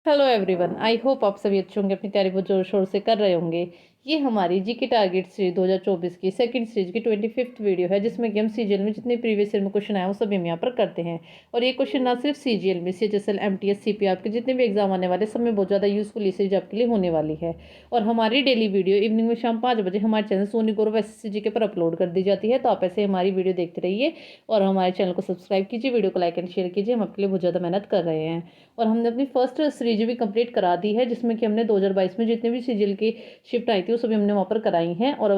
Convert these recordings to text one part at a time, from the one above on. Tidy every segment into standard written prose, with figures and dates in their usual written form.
Hello everyone, I hope आप सभी अच्छे होंगे, अपनी तैयारी बहुत जोर शोर से कर रहे होंगे। ये हमारी जीके टारगेट सीरीज 2024 की सेकंड सीरीज की 25th वीडियो है, जिसमें कि हम सीजीएल में जितने प्रीवियस ईयर में क्वेश्चन आए वो सभी हम यहाँ पर करते हैं। और ये क्वेश्चन ना सिर्फ सीजीएल में, सीएचएसएल, एमटीएस, सीपीआर के जितने भी एग्जाम आने वाले सब में बहुत ज़्यादा यूजफुल ये सीरीज आपके लिए होने वाली है। और हमारी डेली वीडियो इवनिंग में शाम 5 बजे हमारे चैनल सोनी गौरव एसएससी जीके पर अपलोड कर दी जाती है। तो आप ऐसे हमारी वीडियो देखते रहिए और हमारे चैनल को सब्सक्राइब कीजिए, वीडियो को लाइक एंड शेयर कीजिए। हम आपके लिए बहुत ज़्यादा मेहनत कर रहे हैं। और हमने अपनी फर्स्ट सीरीज भी कंप्लीट करा दी है, जिसमें कि हमने 2022 में जितने भी सीजीएल की शिफ्ट आई थी वो सभी हमने वहाँ पर कराई हैं। और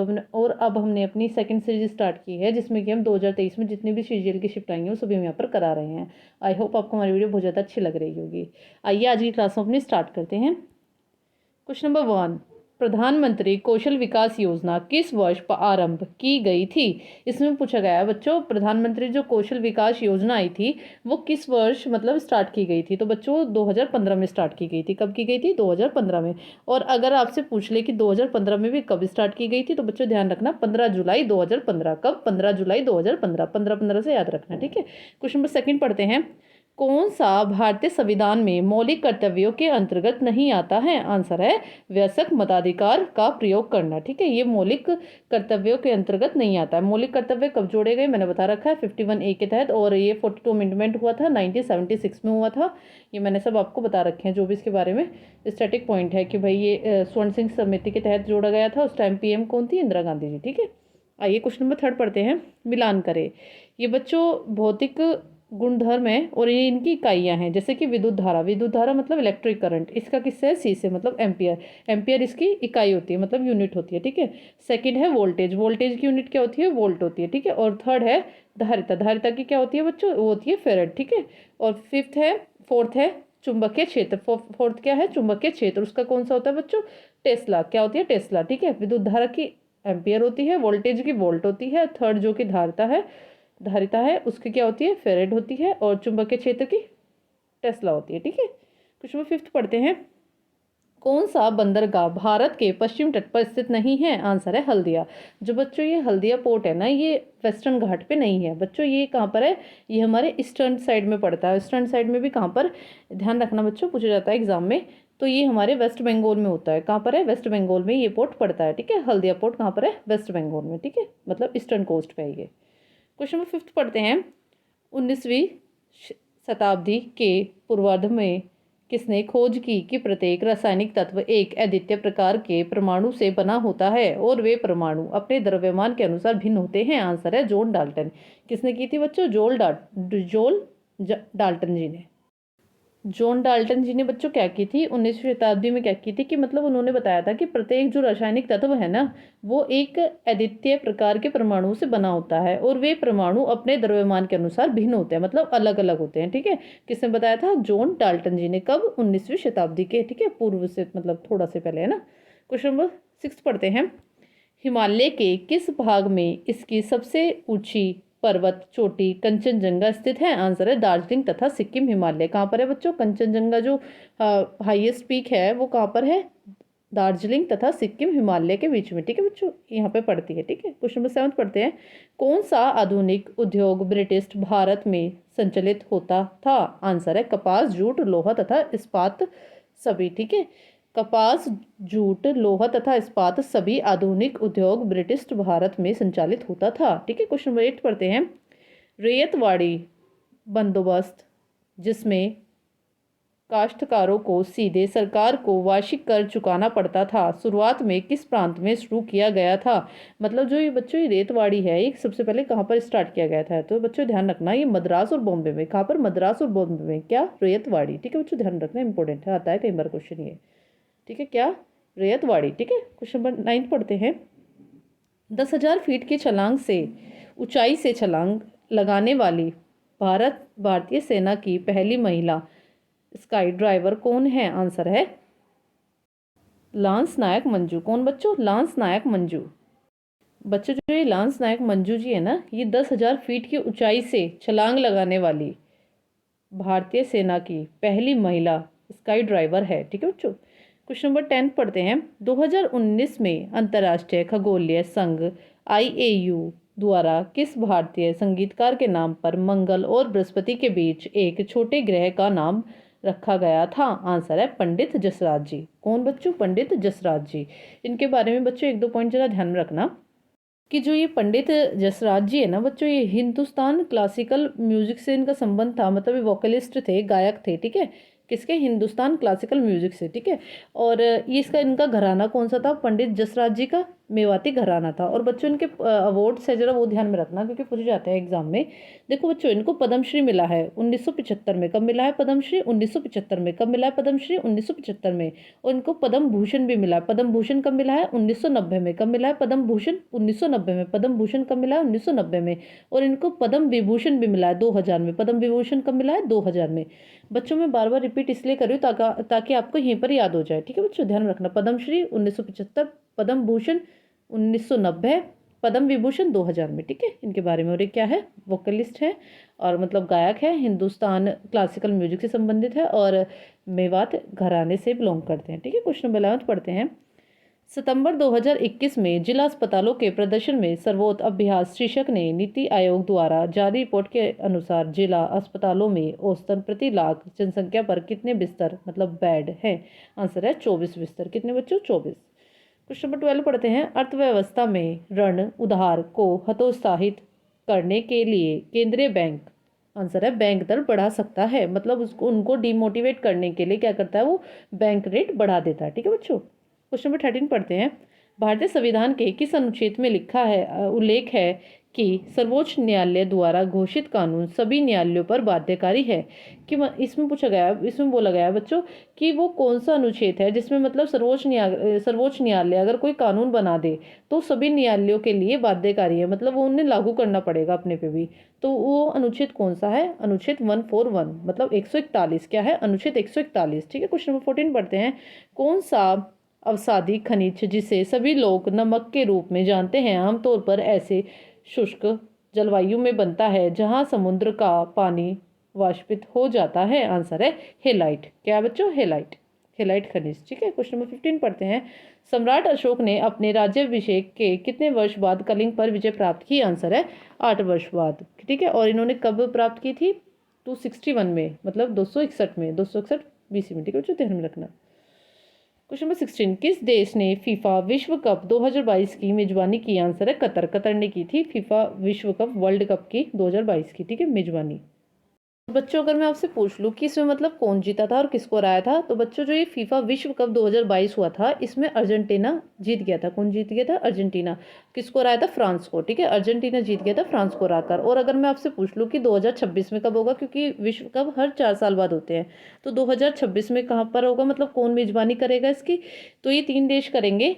अब हमने अपनी सेकंड सीरीज स्टार्ट की है, जिसमें कि हम 2023 में जितनी भी सीजीएल की शिफ्ट आई हैं वो सभी हम यहाँ पर करा रहे हैं। आई होप आपको हमारी वीडियो बहुत ज़्यादा अच्छी लग रही होगी। आइए आज की क्लास हम अपनी स्टार्ट करते हैं। क्वेश्चन नंबर 1, प्रधानमंत्री कौशल विकास योजना किस वर्ष आरंभ की गई थी। इसमें पूछा गया है बच्चों, प्रधानमंत्री जो कौशल विकास योजना आई थी वो किस वर्ष मतलब स्टार्ट की गई थी। तो बच्चों 2015 में स्टार्ट की गई थी। कब की गई थी? 2015 में। और अगर आपसे पूछ ले कि 2015 में भी कब स्टार्ट की गई थी, तो बच्चों ध्यान रखना 15 जुलाई 2015। कब? 15 जुलाई 2015। 15 से याद रखना, ठीक है। क्वेश्चन नंबर 2 पढ़ते हैं। कौन सा भारतीय संविधान में मौलिक कर्तव्यों के अंतर्गत नहीं आता है? आंसर है वयस्क मताधिकार का प्रयोग करना, ठीक है। ये मौलिक कर्तव्यों के अंतर्गत नहीं आता है। मौलिक कर्तव्य कब जोड़े गए मैंने बता रखा है 51A के तहत, और ये 42 अमेंडमेंट हुआ था 1976 में हुआ था। ये मैंने सब आपको बता रखे हैं जो भी इसके बारे में स्टैटिक पॉइंट है कि भाई ये स्वर्ण सिंह समिति के तहत जोड़ा गया था। उस टाइम पीएम कौन थी? इंदिरा गांधी जी, ठीक है। आइए क्वेश्चन नंबर 3 पढ़ते हैं। मिलान करें। ये बच्चों भौतिक गुणधर्म है और ये इनकी इकाइयाँ हैं, जैसे कि विद्युत धारा। विद्युत धारा मतलब इलेक्ट्रिक करंट, इसका किससे है? सी से, मतलब एम्पियर। एम्पियर इसकी इकाई होती है, मतलब यूनिट होती है, ठीक है। सेकंड है वोल्टेज। वोल्टेज की यूनिट क्या होती है? वोल्ट होती है, ठीक है। और थर्ड है धारिता। धारिता की क्या होती है बच्चों? वो होती है फेरेड, ठीक है। और फोर्थ है चुंबकीय क्षेत्र। फोर्थ क्या है? चुंबकीय क्षेत्र। उसका कौन सा होता है बच्चों? टेस्ला। क्या होती है? टेस्ला, ठीक है। विद्युत धारा की एम्पियर होती है, वोल्टेज की वोल्ट होती है, थर्ड जो कि धारिता है उसकी क्या होती है? फेरेड होती है, और चुंबकीय क्षेत्र की टेस्ला होती है, ठीक है। क्वेश्चन नंबर 5 पढ़ते हैं। कौन सा बंदरगाह भारत के पश्चिम तट पर स्थित नहीं है? आंसर है हल्दिया। जो बच्चों ये हल्दिया पोर्ट है ना, ये वेस्टर्न घाट पे नहीं है बच्चों। ये कहाँ पर है? ये हमारे ईस्टर्न साइड में पड़ता है। ईस्टर्न साइड में भी कहाँ पर? ध्यान रखना बच्चों, पूछा जाता है एग्जाम में। तो ये हमारे वेस्ट बंगाल में होता है। कहाँ पर है? वेस्ट बंगाल में ये पोर्ट पड़ता है, ठीक है। हल्दिया पोर्ट कहाँ पर है? वेस्ट बंगाल में, ठीक है, मतलब ईस्टर्न कोस्ट पे है ये। क्वेश्चन नंबर 5 पढ़ते हैं। 19वीं शताब्दी के पूर्वार्ध में किसने खोज की कि प्रत्येक रासायनिक तत्व एक अद्वितीय प्रकार के परमाणु से बना होता है और वे परमाणु अपने द्रव्यमान के अनुसार भिन्न होते हैं? आंसर है जॉन डाल्टन। किसने की थी बच्चों? डाल्टन जी ने। जॉन डाल्टन जी ने बच्चों क्या की थी 19वीं शताब्दी में? क्या की थी कि मतलब उन्होंने बताया था कि प्रत्येक जो रासायनिक तत्व है ना, वो एक अद्वितीय प्रकार के परमाणु से बना होता है और वे परमाणु अपने द्रव्यमान के अनुसार भिन्न होते हैं, मतलब अलग अलग होते हैं, ठीक है। किसने बताया था? जॉन डाल्टन जी ने। कब? 19वीं शताब्दी के, ठीक है, पूर्व से, मतलब थोड़ा से पहले, है ना। क्वेश्चन नंबर 6 पढ़ते हैं। हिमालय के किस भाग में इसकी सबसे ऊंची पर्वत चोटी कंचनजंगा स्थित है? आंसर है दार्जिलिंग तथा सिक्किम। हिमालय कहाँ पर है बच्चों? कंचनजंगा जो हाईएस्ट पीक है वो कहाँ पर है? दार्जिलिंग तथा सिक्किम हिमालय के बीच में, ठीक है बच्चों, यहाँ पे पड़ती है, ठीक है। क्वेश्चन नंबर 7 पढ़ते हैं। कौन सा आधुनिक उद्योग ब्रिटिश भारत में संचालित होता था? आंसर है कपास, जूट, लोहा तथा इस्पात सभी, ठीक है। कपास, जूट, लोहा तथा इस्पात सभी आधुनिक उद्योग ब्रिटिश भारत में संचालित होता था, ठीक है। क्वेश्चन नंबर 8 पढ़ते हैं। रैयतवाड़ी बंदोबस्त, जिसमें काश्तकारों को सीधे सरकार को वार्षिक कर चुकाना पड़ता था, शुरुआत में किस प्रांत में शुरू किया गया था? मतलब जो ये बच्चों ये रेतवाड़ी है, ये सबसे पहले कहाँ पर स्टार्ट किया गया था? तो बच्चों ध्यान रखना, ये मद्रास और बॉम्बे में। कहाँ पर? मद्रास और बॉम्बे में। क्या? रेतवाड़ी, ठीक है बच्चों, ध्यान रखना, इंपॉर्टेंट है, आता है कई बार क्वेश्चन ये, ठीक है। क्या? रैयतवाड़ी, ठीक है। क्वेश्चन नंबर 9 पढ़ते हैं। 10,000 फीट की छलांग से ऊंचाई से छलांग लगाने वाली भारतीय सेना की पहली महिला स्काई ड्राइवर कौन है? आंसर है लांस नायक मंजू। कौन बच्चों? लांस नायक मंजू। बच्चों जो ये लांस नायक मंजू जी है ना, ये 10,000 फीट की ऊंचाई से छलांग लगाने वाली भारतीय सेना की पहली महिला स्काई ड्राइवर है, ठीक है बच्चों। क्वेश्चन नंबर 10 पढ़ते हैं। 2019 में अंतर्राष्ट्रीय खगोलीय संघ IAU द्वारा किस भारतीय संगीतकार के नाम पर मंगल और बृहस्पति के बीच एक छोटे ग्रह का नाम रखा गया था? आंसर है पंडित जसराज जी। कौन बच्चों? पंडित जसराज जी। इनके बारे में बच्चों एक दो पॉइंट जरा ध्यान में रखना कि जो ये पंडित जसराज जी है ना बच्चों, ये हिंदुस्तान क्लासिकल म्यूजिक से इनका संबंध था, मतलब ये वोकलिस्ट थे, गायक थे, ठीक है, किसके? हिंदुस्तान क्लासिकल म्यूजिक से, ठीक है। और ये इसका इनका घराना कौन सा था? पंडित जसराज जी का मेवाती घराना था। और बच्चों इनके अवार्ड्स है जरा वो ध्यान में रखना, क्योंकि पूछे जाते हैं एग्जाम में। देखो बच्चों, इनको पद्मश्री मिला है 1975 में। कब मिला है पद्मश्री? 1975 में। कब मिला है पद्मश्री? 1975 में। और इनको पद्म भूषण भी मिला है। पद्म भूषण कब मिला है? 1990 में। कब मिला है पद्म भूषण? 1990 में। पद्म भूषण कब मिला है? 1990 में। और इनको पद्म विभूषण भी मिला है 2000 में। पद्म विभूषण कब मिला है? 2000 में। बच्चों मैं बार बार रिपीट इसलिए कर रही हूँ ताकि आपको यहीं पर याद हो जाए, ठीक है बच्चों, ध्यान रखना। पद्मश्री 1975, पद्म भूषण 1990, पद्म विभूषण 2000 में, ठीक है, इनके बारे में। और ये क्या है? वोकलिस्ट है, और मतलब गायक है, हिंदुस्तान क्लासिकल म्यूजिक से संबंधित है, और मेवात घराने से बिलोंग करते हैं, ठीक है। क्वेश्चन नंबर 11 पढ़ते हैं। सितंबर 2021 में जिला अस्पतालों के प्रदर्शन में सर्वोत्तम अभ्यास शीर्षक ने नीति आयोग द्वारा जारी रिपोर्ट के अनुसार जिला अस्पतालों में औसतन प्रति लाख जनसंख्या पर कितने बिस्तर मतलब बेड हैं? आंसर है 24 बिस्तर। कितने बच्चों? 24। क्वेश्चन नंबर 12 पढ़ते हैं। अर्थव्यवस्था में ऋण उधार को हतोत्साहित करने के लिए केंद्रीय बैंक, आंसर है, बैंक दर बढ़ा सकता है, मतलब उसको उनको डिमोटिवेट करने के लिए क्या करता है वो? बैंक रेट बढ़ा देता है, ठीक है बच्चों। क्वेश्चन नंबर 13 पढ़ते हैं। भारतीय संविधान के किस अनुच्छेद में लिखा है उल्लेख है कि सर्वोच्च न्यायालय द्वारा घोषित कानून सभी न्यायालयों पर बाध्यकारी है? कि इसमें पूछा गया है, इसमें बोला गया है बच्चों कि वो कौन सा अनुच्छेद है जिसमें मतलब सर्वोच्च न्यायालय अगर कोई कानून बना दे तो सभी न्यायालयों के लिए बाध्यकारी है, मतलब वो उन्हें लागू करना पड़ेगा अपने पे भी। तो वो अनुच्छेद कौन सा है? अनुच्छेद 141, मतलब 141। क्या है? अनुच्छेद 141, ठीक है। क्वेश्चन नंबर 14 पढ़ते हैं। कौन सा अवसादी खनिज जिसे सभी लोग नमक के रूप में जानते हैं आमतौर पर ऐसे शुष्क जलवायु में बनता है जहां समुद्र का पानी वाष्पित हो जाता है? आंसर है हेलाइट। क्या बच्चों? हेलाइट, हेलाइट खनिज, ठीक है। क्वेश्चन नंबर 15 पढ़ते हैं। सम्राट अशोक ने अपने राज्याभिषेक के कितने वर्ष बाद कलिंग पर विजय प्राप्त की? आंसर है 8 वर्ष बाद, ठीक है। और इन्होंने कब प्राप्त की थी? 261 में, मतलब 261 में, 261 BC में, ठीक है बच्चों, ध्यान में रखना। Question number 16। किस देश ने फीफा विश्व कप 2022 की मेजबानी की? आंसर है कतर। कतर ने की थी फीफा विश्व कप, वर्ल्ड कप की 2022 की, ठीक है, मेजबानी। बच्चों अगर मैं आपसे पूछ लूँ कि इसमें मतलब कौन जीता था और किसको हराया था, तो बच्चों जो ये फीफा विश्व कप 2022 हुआ था इसमें अर्जेंटीना जीत गया था। कौन जीत गया था? अर्जेंटीना। किसको हराया था? फ्रांस को, ठीक है, अर्जेंटीना जीत गया था फ्रांस को हराकर। और अगर मैं आपसे पूछ लूँ कि 2026 में कब होगा, क्योंकि विश्व कप हर 4 साल बाद होते हैं, तो 2026 में कहाँ पर होगा, मतलब कौन मेजबानी करेगा इसकी? तो ये 3 देश करेंगे,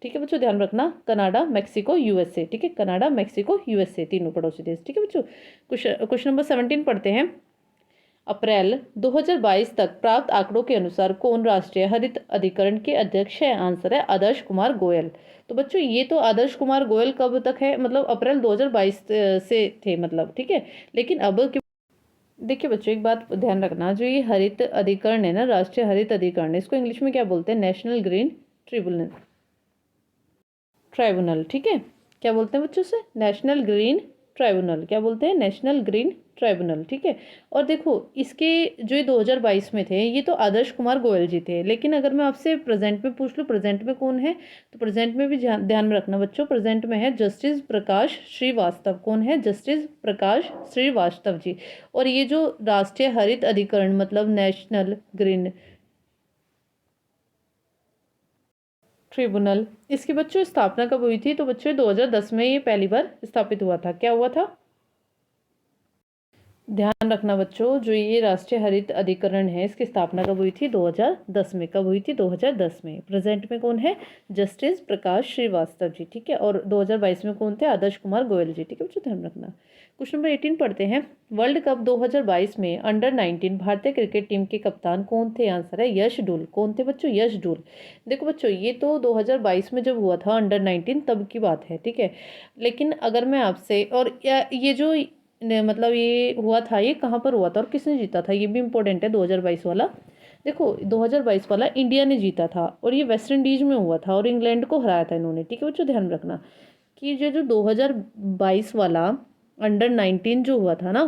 ठीक है बच्चों, ध्यान रखना। कनाडा, मैक्सिको, USA, ठीक है, कनाडा, मैक्सिको, USA, तीनों पड़ोसी देश, ठीक है बच्चों। क्वेश्चन नंबर 17 पढ़ते हैं। अप्रैल 2022 तक प्राप्त आंकड़ों के अनुसार कौन राष्ट्रीय हरित अधिकरण के अध्यक्ष है? आंसर है आदर्श कुमार गोयल। तो बच्चों ये तो आदर्श कुमार गोयल कब तक है, मतलब अप्रैल 2022 से थे, मतलब, ठीक है। लेकिन अब देखिए बच्चों एक बात ध्यान रखना, जो ये हरित अधिकरण है ना, राष्ट्रीय हरित अधिकरण, इसको इंग्लिश में क्या बोलते हैं? नेशनल ग्रीन ट्रिब्यूनल, ट्राइब्यूनल, ठीक है। क्या बोलते हैं बच्चों से? National green tribunal. क्या बोलते हैं? नेशनल ग्रीन ट्राइब्यूनल, ठीक है। और देखो इसके जो ये 2022 में थे ये तो आदर्श कुमार गोयल जी थे, लेकिन अगर मैं आपसे प्रेजेंट में पूछ लूँ प्रेजेंट में कौन है, तो प्रेजेंट में भी ध्यान में रखना बच्चों, प्रेजेंट में है जस्टिस प्रकाश श्रीवास्तव। कौन है? जस्टिस प्रकाश श्रीवास्तव जी। और ये जो राष्ट्रीय हरित अधिकरण मतलब नेशनल ग्रीन ट्रिब्यूनल, इसकी बच्चों स्थापना कब हुई थी? तो बच्चों 2010 में ये पहली बार स्थापित हुआ था। क्या हुआ था? ध्यान रखना बच्चों, जो ये राष्ट्रीय हरित अधिकरण है इसकी स्थापना कब हुई थी? 2010 में। कब हुई थी? 2010 में। प्रेजेंट में कौन है? जस्टिस प्रकाश श्रीवास्तव जी, ठीक है। और 2022 में कौन थे? आदर्श कुमार गोयल जी, ठीक है बच्चों, ध्यान रखना। क्वेश्चन नंबर 18 पढ़ते हैं। वर्ल्ड कप 2022 में अंडर-19 भारतीय क्रिकेट टीम के कप्तान कौन थे? आंसर है यश डूल। कौन थे बच्चों? यश डूल। देखो बच्चों ये तो 2022 में जब हुआ था अंडर-19 तब की बात है, ठीक है। लेकिन अगर मैं आपसे, और ये जो मतलब ये हुआ था, ये कहाँ पर हुआ था और किसने जीता था, ये भी इम्पोर्टेंट है 2022 वाला। देखो 2022 वाला इंडिया ने जीता था, और ये वेस्ट इंडीज में हुआ था, और इंग्लैंड को हराया था इन्होंने, ठीक है बच्चों, ध्यान रखना कि ये जो 2022 वाला अंडर-19 जो हुआ था ना,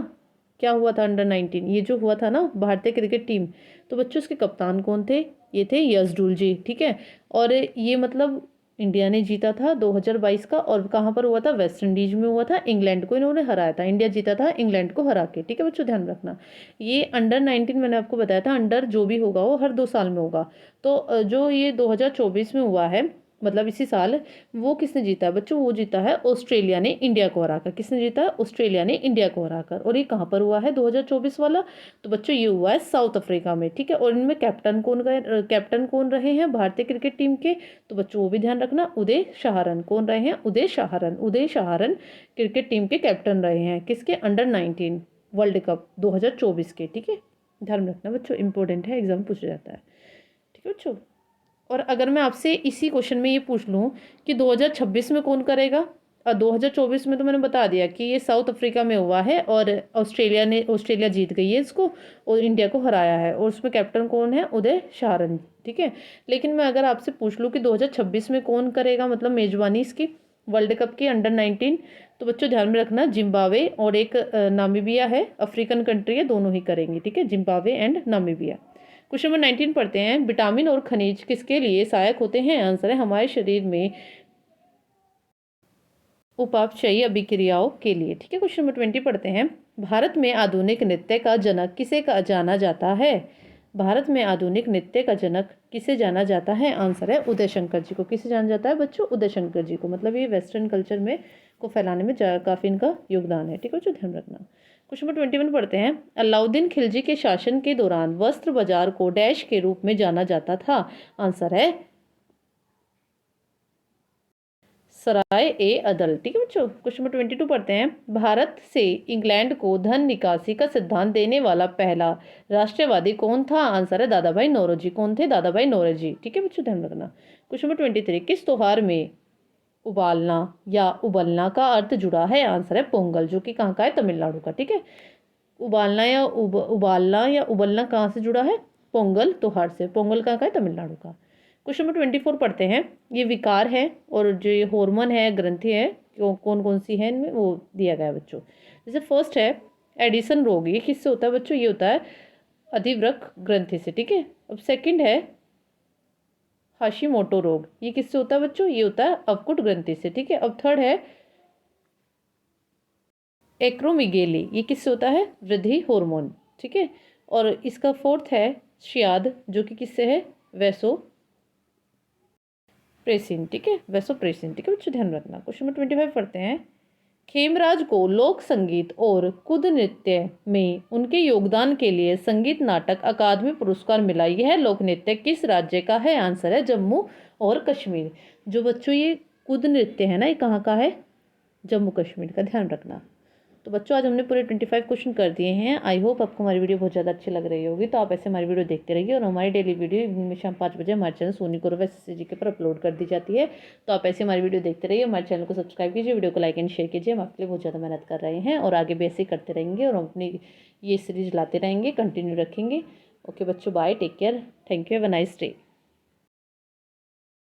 क्या हुआ था अंडर 19, ये जो हुआ था ना भारतीय क्रिकेट टीम, तो बच्चों उसके कप्तान कौन थे? ये थे यशडूल जी, ठीक है। और ये मतलब इंडिया ने जीता था 2022 का, और कहाँ पर हुआ था? वेस्ट इंडीज में हुआ था, इंग्लैंड को इन्होंने हराया था, इंडिया जीता था इंग्लैंड को हरा के, ठीक है बच्चों ध्यान रखना। ये अंडर 19 मैंने आपको बताया था, अंडर जो भी होगा वो हर 2 साल में होगा। तो जो ये 2024 में हुआ है, मतलब इसी साल, वो किसने जीता है बच्चों? वो जीता है ऑस्ट्रेलिया ने इंडिया को हराकर। किसने जीता है? ऑस्ट्रेलिया ने इंडिया को हराकर। और ये कहाँ पर हुआ है 2024 वाला? तो बच्चों ये हुआ है साउथ अफ्रीका में, ठीक है। और इनमें कैप्टन कौन रहे हैं भारतीय क्रिकेट टीम के? तो बच्चों वो भी ध्यान रखना, उदय शाहरन। कौन रहे हैं? उदय शाहरन क्रिकेट टीम के कैप्टन रहे हैं, किसके? अंडर 19 वर्ल्ड कप 2024 के, ठीक है। ध्यान रखना बच्चों, इंपॉर्टेंट है, एग्जाम पूछा जाता है, ठीक है बच्चों। और अगर मैं आपसे इसी क्वेश्चन में ये पूछ लूँ कि 2026 में कौन करेगा? 2024 में तो मैंने बता दिया कि ये साउथ अफ्रीका में हुआ है, और ऑस्ट्रेलिया जीत गई है इसको, और इंडिया को हराया है, और उसमें कैप्टन कौन है? उदय शाहरन, ठीक है। लेकिन मैं अगर आपसे पूछ लूँ कि 2026 में कौन करेगा, मतलब मेजबानी इसकी वर्ल्ड कप की अंडर 19, तो बच्चों ध्यान में रखना, जिम्बाब्वे और एक नामीबिया है, अफ्रीकन कंट्री है, दोनों ही करेंगी, ठीक है, Zimbabwe and Namibia. Question number 19 पढ़ते हैं। विटामिन और खनिज किसके लिए सहायक होते हैं? आंसर है हमारे शरीर में उपापचयी अभिक्रियाओं के लिए, ठीक है। क्वेश्चन नंबर 20 पढ़ते हैं। भारत में आधुनिक नृत्य का जनक किसे का जाना जाता है? भारत में आधुनिक नृत्य का जनक किसे जाना जाता है? आंसर है उदय शंकर जी को। किसे जाना जाता है बच्चों? उदय शंकर जी को। मतलब ये वेस्टर्न कल्चर में को फैलाने में काफ़ी इनका योगदान है, ठीक है बच्चों ध्यान रखना। क्वेश्चन नंबर 21 पढ़ते हैं। अलाउद्दीन खिलजी के शासन के दौरान वस्त्र बाजार को डैश के रूप में जाना जाता था? आंसर है सराय ए अदल, ठीक है बच्चों। क्वेश्चन नंबर 22 पढ़ते हैं। भारत से इंग्लैंड को धन निकासी का सिद्धांत देने वाला पहला राष्ट्रवादी कौन था? आंसर है दादा भाई नौरोजी। कौन थे? दादा भाई नौरोजी, ठीक है बच्चों ध्यान रखना। Question number 23। किस त्योहार में उबालना या उबलना का अर्थ जुड़ा है? आंसर है पोंगल, जो कि कहाँ का है? तमिलनाडु का, ठीक है। उबालना या उबलना कहाँ से जुड़ा है? पोंगल त्योहार से। पोंगल कहाँ का है? तमिलनाडु का। क्वेश्चन नंबर 24 पढ़ते हैं। ये विकार है, और जो ये हार्मोन है, ग्रंथि है, कौन कौन सी है इनमें, वो दिया गया है बच्चों। जैसे फर्स्ट है एडिसन रोग, ये किससे होता है बच्चों? ये होता है अधिवृक्क ग्रंथि से, ठीक है। अब सेकंड है हाशिमोटो रोग, ये किससे होता है बच्चों? ये होता है अवकुट ग्रंथि से, ठीक है। अब थर्ड है एक्रोमिगेली, ये किससे होता है? वृद्धि हार्मोन, ठीक है। और इसका फोर्थ है शियाद, जो कि किससे है? वैसो प्रेसिन, ठीक है, वैसो प्रेसिन, ठीक है बच्चों ध्यान रखना। क्वेश्चन नंबर 25 पढ़ते हैं। खेमराज को लोक संगीत और कुद नृत्य में उनके योगदान के लिए संगीत नाटक अकादमी पुरस्कार मिला। यह लोक नृत्य किस राज्य का है? आंसर है जम्मू और कश्मीर। जो बच्चों ये कुद नृत्य है ना, ये कहाँ का है? जम्मू कश्मीर का, ध्यान रखना। तो बच्चों आज हमने पूरे 25 क्वेश्चन कर दिए हैं। आई होप आपको हमारी वीडियो बहुत ज़्यादा अच्छी लग रही होगी। तो आप ऐसे हमारी वीडियो देखते रहिए, और हमारी डेली वीडियो इवनिंग में शाम 5 बजे हमारे चैनल सोनी गुरु SSC के पर अपलोड कर दी जाती है। तो आप ऐसे हमारी वीडियो देखते रहिए, हमारे चैनल को सब्सक्राइब कीजिए, वीडियो को लाइक एंड शेयर कीजिए। हम आपके लिए बहुत ज़्यादा मेहनत कर रहे हैं, और आगे भी ऐसे ही करते रहेंगे, और हम अपनी ये सीरीज लाते रहेंगे, कंटिन्यू रखेंगे। ओके बच्चों, bye, take care, thank you, have a nice day.